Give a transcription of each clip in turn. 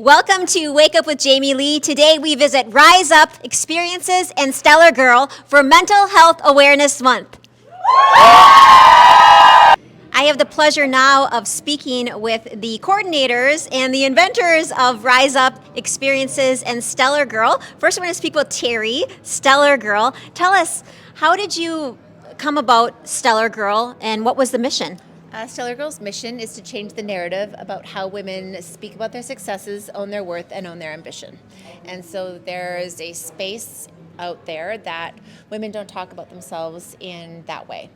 Welcome to Wake Up with Jamie Lee. Today we visit Rise Up Experiences and Stellargirl for Mental Health Awareness Month. I have the pleasure now of speaking with the coordinators and the inventors of Rise Up Experiences and Stellargirl. First, I'm going to speak with Terry, Stellargirl. Tell us, how did you come about Stellargirl and what was the mission? Stellargirl's mission is to change the narrative about how women speak about their successes, own their worth, and own their ambition. And so there's a space out there that women don't talk about themselves in that way.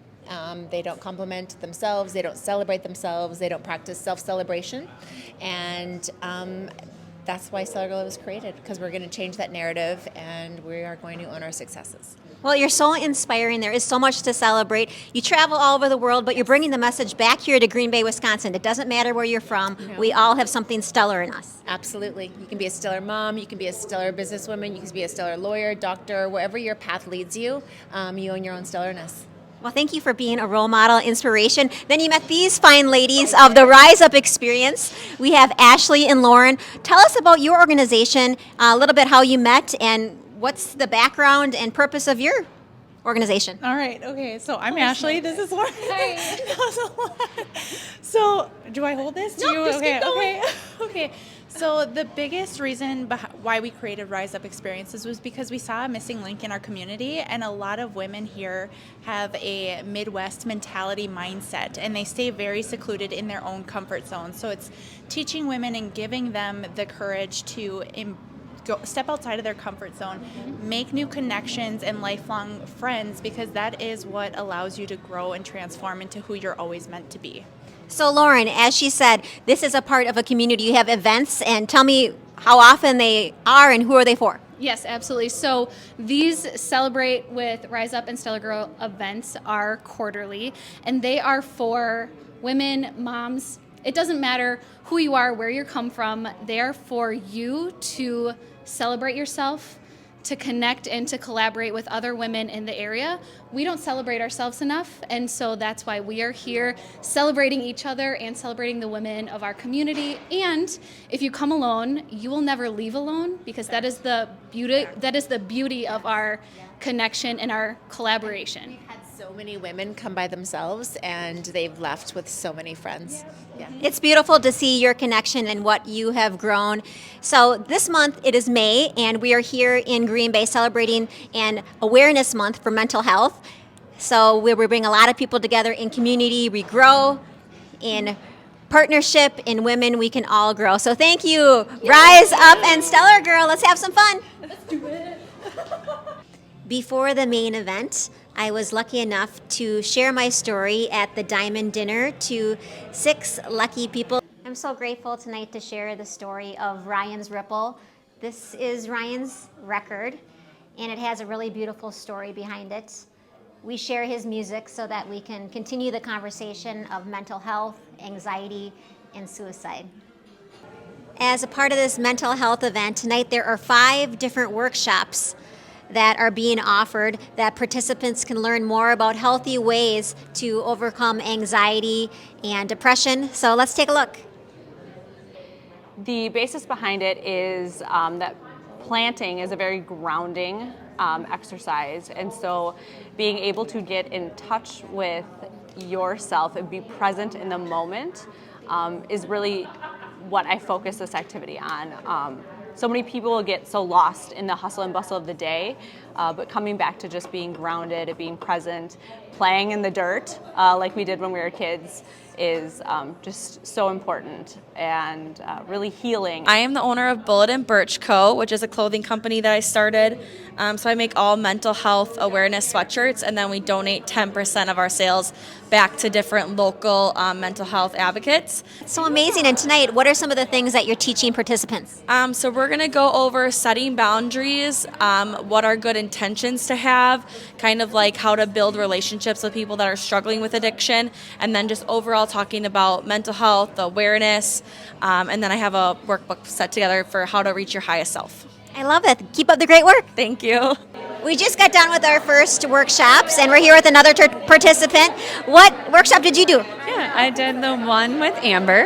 They don't compliment themselves, they don't celebrate themselves, they don't practice self-celebration. And that's why Stellargirl was created, because we're going to change that narrative and we are going to own our successes. Well, you're so inspiring. There is so much to celebrate. You travel all over the world, but you're bringing the message back here to Green Bay, Wisconsin. It doesn't matter where you're from. No. We all have something stellar in us. Absolutely. You can be a stellar mom, you can be a stellar businesswoman, you can be a stellar lawyer, doctor, wherever your path leads you, you own your own stellarness. Well, thank you for being a role model, inspiration. Then you met these fine ladies of the Rise Up Experience. We have Ashley and Lauren. Tell us about your organization, a little bit how you met, and what's the background and purpose of your organization? All right. Okay. So I'm Ashley. This is Lauren. Hi. That was a lot. So do I hold this? No, just keep going. Okay. So the biggest reason why we created Rise Up Experiences was because we saw a missing link in our community, and a lot of women here have a Midwest mentality mindset, and they stay very secluded in their own comfort zone. So it's teaching women and giving them the courage to step outside of their comfort zone, make new connections and lifelong friends, because that is what allows you to grow and transform into who you're always meant to be. So Lauren, as she said, this is a part of a community. You have events, and tell me how often they are and who are they for? Yes, absolutely. So these Celebrate with Rise Up and Stellargirl events are quarterly, and they are for women, moms. It doesn't matter who you are, where you come from. They are for you to celebrate yourself, to connect and to collaborate with other women in the area. We don't celebrate ourselves enough, and so that's why we are here celebrating each other and celebrating the women of our community. And if you come alone, you will never leave alone, because that is the beauty of our connection and our collaboration. We've had so many women come by themselves and they've left with so many friends. Yeah. It's beautiful to see your connection and what you have grown. So this month it is May, and we are here in Green Bay celebrating an awareness month for mental health. So we bring a lot of people together in community. We grow in partnership. In women, we can all grow. So thank you. Rise Up and Stellargirl. Let's have some fun. Let's do it. Before the main event, I was lucky enough to share my story at the Diamond Dinner to 6 lucky people. I'm so grateful tonight to share the story of Ryan's Ripple. This is Ryan's record, and it has a really beautiful story behind it. We share his music so that we can continue the conversation of mental health, anxiety, and suicide. As a part of this mental health event, tonight there are 5 different workshops that are being offered that participants can learn more about healthy ways to overcome anxiety and depression. So let's take a look. The basis behind it is that planting is a very grounding exercise, and so being able to get in touch with yourself and be present in the moment is really what I focus this activity on. So many people get so lost in the hustle and bustle of the day, but coming back to just being grounded, being present, playing in the dirt like we did when we were kids is just so important and really healing. I am the owner of Bullet and Birch Co., which is a clothing company that I started. So I make all mental health awareness sweatshirts, and then we donate 10% of our sales back to different local mental health advocates. So amazing. And tonight, what are some of the things that you're teaching participants? So we're going to go over setting boundaries, what are good intentions to have, kind of like how to build relationships with people that are struggling with addiction, and then just overall talking about mental health, awareness, and then I have a workbook set together for how to reach your highest self. I love it. Keep up the great work. Thank you. We just got done with our first workshops, and we're here with another participant. What workshop did you do? Yeah, I did the one with Amber,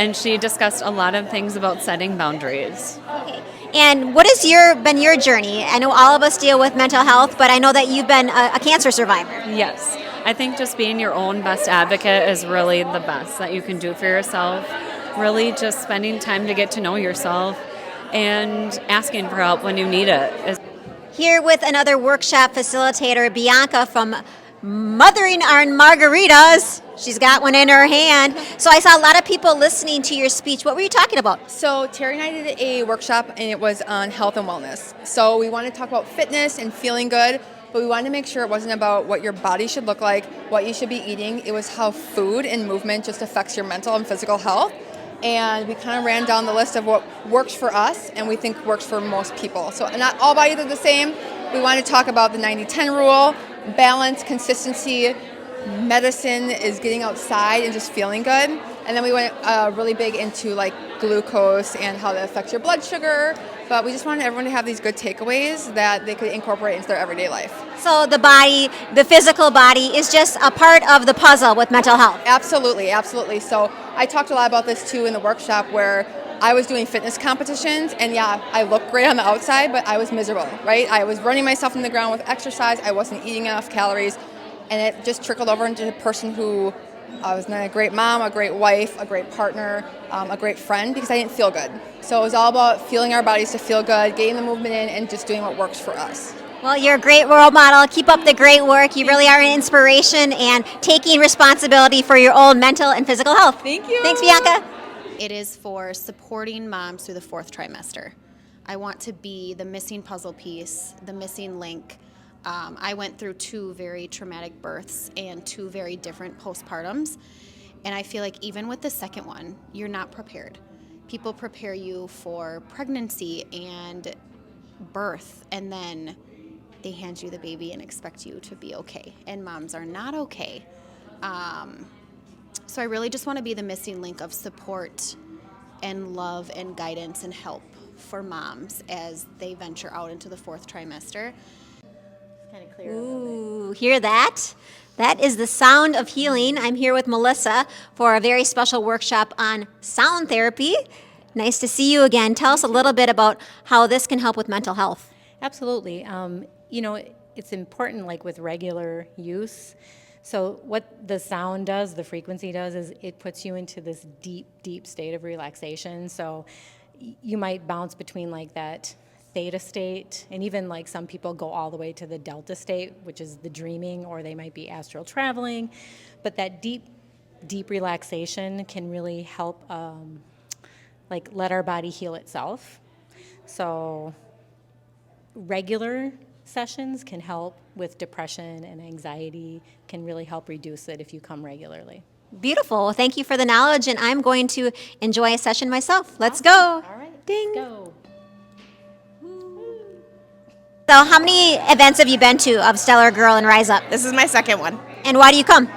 and she discussed a lot of things about setting boundaries. Okay. And what has been your journey? I know all of us deal with mental health, but I know that you've been a cancer survivor. Yes, I think just being your own best advocate is really the best that you can do for yourself. Really just spending time to get to know yourself and asking for help when you need it. Here with another workshop facilitator, Bianca from Mothering Our Margaritas. She's got one in her hand. So I saw a lot of people listening to your speech. What were you talking about? So Terry and I did a workshop, and it was on health and wellness. So we wanted to talk about fitness and feeling good, but we wanted to make sure it wasn't about what your body should look like, what you should be eating. It was how food and movement just affects your mental and physical health. And we kind of ran down the list of what works for us and we think works for most people. So not all bodies are the same. We want to talk about the 90-10 rule, balance, consistency. Medicine is getting outside and just feeling good. And then we went really big into like glucose and how that affects your blood sugar. But we just wanted everyone to have these good takeaways that they could incorporate into their everyday life. So the body, the physical body, is just a part of the puzzle with mental health. Absolutely, absolutely. So I talked a lot about this too in the workshop where I was doing fitness competitions, and yeah, I looked great on the outside, but I was miserable, right? I was running myself in the ground with exercise. I wasn't eating enough calories, and it just trickled over into a person who was not a great mom, a great wife, a great partner, a great friend, because I didn't feel good. So it was all about fueling our bodies to feel good, getting the movement in, and just doing what works for us. Well, you're a great role model. Keep up the great work. You really are an inspiration and taking responsibility for your own mental and physical health. Thank you. Thanks, Bianca. It is for supporting moms through the fourth trimester. I want to be the missing puzzle piece, the missing link. I went through 2 very traumatic births and 2 very different postpartums, and I feel like even with the second one, you're not prepared. People prepare you for pregnancy and birth, and then they hand you the baby and expect you to be okay, and moms are not okay. So I really just want to be the missing link of support and love and guidance and help for moms as they venture out into the fourth trimester. Kind of clear. Ooh, hear that? That is the sound of healing. I'm here with Melissa for a very special workshop on sound therapy. Nice to see you again. Tell us a little bit about how this can help with mental health. Absolutely. It's important, like with regular use. So what the sound does, the frequency does, is it puts you into this deep, deep state of relaxation. So you might bounce between like that theta state, and even like some people go all the way to the delta state, which is the dreaming, or they might be astral traveling. But that deep, deep relaxation can really help let our body heal itself. So regular sessions can help with depression and anxiety, can really help reduce it if you come regularly. Beautiful. Well, thank you for the knowledge, and I'm going to enjoy a session myself. Let's go. All right, Ding. let's go. So how many events have you been to of Stellargirl and Rise Up? This is my second one. And why do you come?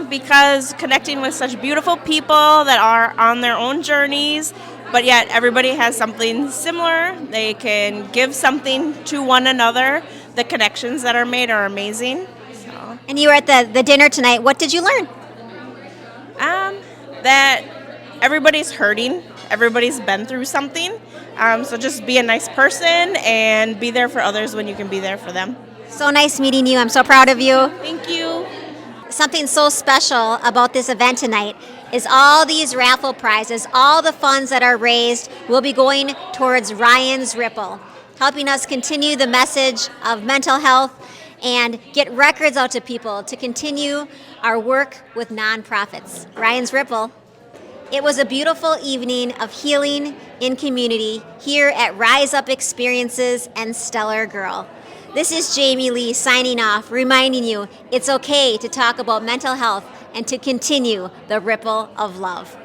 Because connecting with such beautiful people that are on their own journeys, but yet everybody has something similar. They can give something to one another. The connections that are made are amazing. So. And you were at the dinner tonight. What did you learn? That everybody's hurting. Everybody's been through something. So just be a nice person and be there for others when you can be there for them. So nice meeting you. I'm so proud of you. Thank you. Something so special about this event tonight is all these raffle prizes, all the funds that are raised will be going towards Ryan's Ripple, helping us continue the message of mental health and get records out to people to continue our work with nonprofits. Ryan's Ripple. It was a beautiful evening of healing in community here at Rise Up Experiences and Stellargirl. This is Jamie Lee signing off, reminding you it's okay to talk about mental health and to continue the ripple of love.